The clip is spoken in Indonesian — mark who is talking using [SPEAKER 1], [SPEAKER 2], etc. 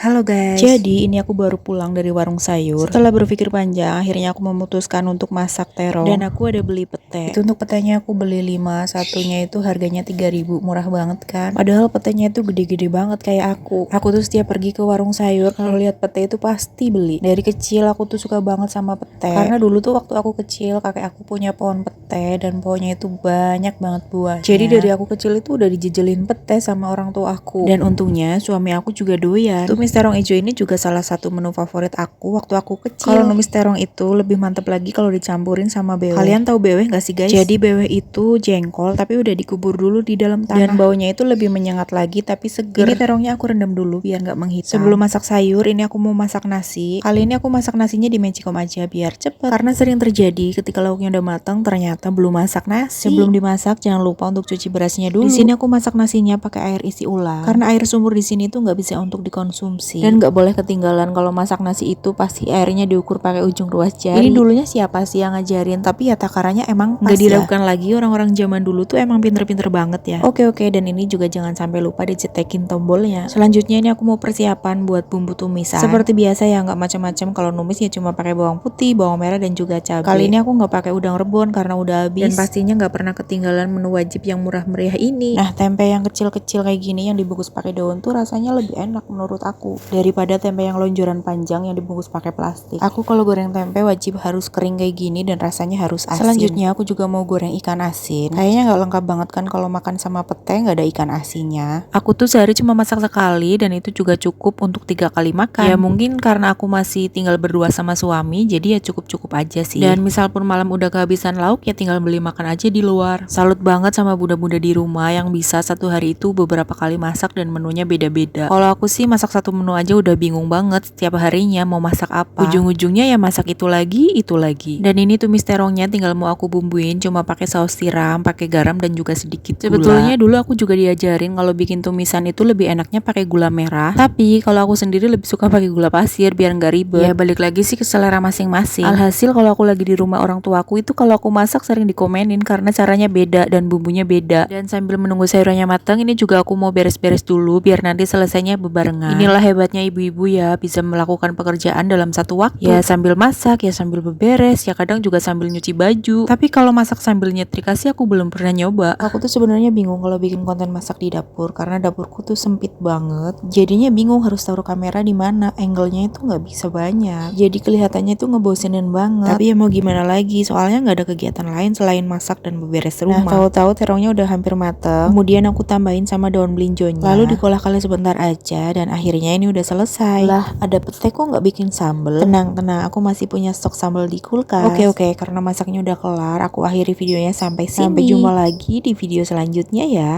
[SPEAKER 1] Halo guys. Jadi ini aku baru pulang dari warung sayur. Setelah berpikir panjang, akhirnya aku memutuskan untuk masak terong. Dan aku ada beli pete. Itu untuk petenya aku beli 5, satunya itu harganya 3.000, murah banget kan. Padahal petenya itu gede-gede banget kayak aku. Aku tuh setiap pergi ke warung sayur, kalau lihat pete itu pasti beli. Dari kecil aku tuh suka banget sama pete. Karena dulu tuh waktu aku kecil, kakek aku punya pohon pete dan pohonnya itu banyak banget buahnya. Jadi dari aku kecil itu udah dijejelin pete sama orang tua aku. Dan untungnya suami aku juga doyan. Tumis terong hijau ini juga salah satu menu favorit aku waktu aku kecil. Kalau numis terong itu lebih mantep lagi kalau dicampurin sama beweh. Kalian tahu beweh gak sih guys? Jadi beweh itu jengkol tapi udah dikubur dulu di dalam tanah. Dan baunya itu lebih menyengat lagi tapi seger. Ini terongnya aku rendam dulu biar gak menghitam. Sebelum masak sayur ini aku mau masak nasi. Kali ini aku masak nasinya di magicom aja biar cepet. Karena sering terjadi ketika lauknya udah matang ternyata belum masak nasi. Sebelum dimasak jangan lupa untuk cuci berasnya dulu. Di sini aku masak nasinya pakai air isi ulang. Karena air sumur di sini tuh nggak bisa untuk dikonsumsi. Dan nggak boleh ketinggalan kalau masak nasi itu pasti airnya diukur pakai ujung ruas jari. Ini dulunya siapa sih yang ngajarin? Tapi ya takarannya emang nggak diragukan lagi. Orang-orang zaman dulu tuh emang pinter-pinter banget ya. Oke, dan ini juga jangan sampai lupa dicetekin tombolnya. Selanjutnya ini aku mau persiapan buat bumbu tumisan. Seperti biasa ya nggak macam-macam. Kalau numis ya cuma pakai bawang putih, bawang merah dan juga cabai. Kali ini aku nggak pakai udang rebon karena udah habis. Dan pastinya nggak pernah ketinggalan menu wajib yang murah meriah ini. Nah, tempe yang kecil-kecil kayak gini yang dibungkus pakai daun tuh rasanya lebih enak menurut aku daripada tempe yang lonjoran panjang yang dibungkus pakai plastik. Aku kalau goreng tempe wajib harus kering kayak gini dan rasanya harus asin. Selanjutnya aku juga mau goreng ikan asin. Kayaknya nggak lengkap banget kan kalau makan sama pete nggak ada ikan asinnya. Aku tuh sehari cuma masak sekali dan itu juga cukup untuk 3 kali makan. Ya mungkin karena aku masih tinggal berdua sama suami jadi ya cukup-cukup aja sih. Dan misal pun malam udah kehabisan lauk ya tinggal beli makan aja di luar. Salut banget sama bunda-bunda di rumah yang bisa satu hari itu beberapa kali masak dan menunya beda-beda. Kalau aku sih masak satu menu aja udah bingung banget setiap harinya mau masak apa. Ujung-ujungnya ya masak itu lagi. Dan ini tumis terongnya tinggal mau aku bumbuin cuma pakai saus tiram, pakai garam dan juga sedikit gula. Sebetulnya dulu aku juga diajarin kalau bikin tumisan itu lebih enaknya pakai gula merah. Tapi kalau aku sendiri lebih suka pakai gula pasir biar nggak ribet. Ya balik lagi sih ke selera masing-masing. Alhasil kalau aku lagi di rumah orang tuaku itu kalau aku masak sering dikomenin karena caranya beda dan bumbunya beda. Dan sambil menunggu sayurannya matang ini juga aku mau beres-beres dulu biar nanti selesainya bebarengan. Inilah hebatnya ibu-ibu ya, bisa melakukan pekerjaan dalam satu waktu. Ya sambil masak, ya sambil beberes, ya kadang juga sambil nyuci baju. Tapi kalau masak sambil nyetrika sih aku belum pernah nyoba. Aku tuh sebenarnya bingung kalau bikin konten masak di dapur karena dapurku tuh sempit banget. Jadinya bingung harus taruh kamera di mana, angle-nya itu nggak bisa banyak. Jadi kelihatannya tuh ngebosenin banget. Tapi ya mau gimana lagi, soalnya nggak ada kegiatan lain selain masak dan beberes rumah. Nah, tahu-tahu terongnya udah hampir mateng. Kemudian aku tambahin sama daun belinjonya. Lalu diolah kali sebentar aja dan akhirnya ini udah selesai. Lah, ada pete kok nggak bikin sambal? Tenang, aku masih punya stok sambal di kulkas. Oke, karena masaknya udah kelar, aku akhiri videonya sampai sini. Sampai jumpa lagi di video selanjutnya ya.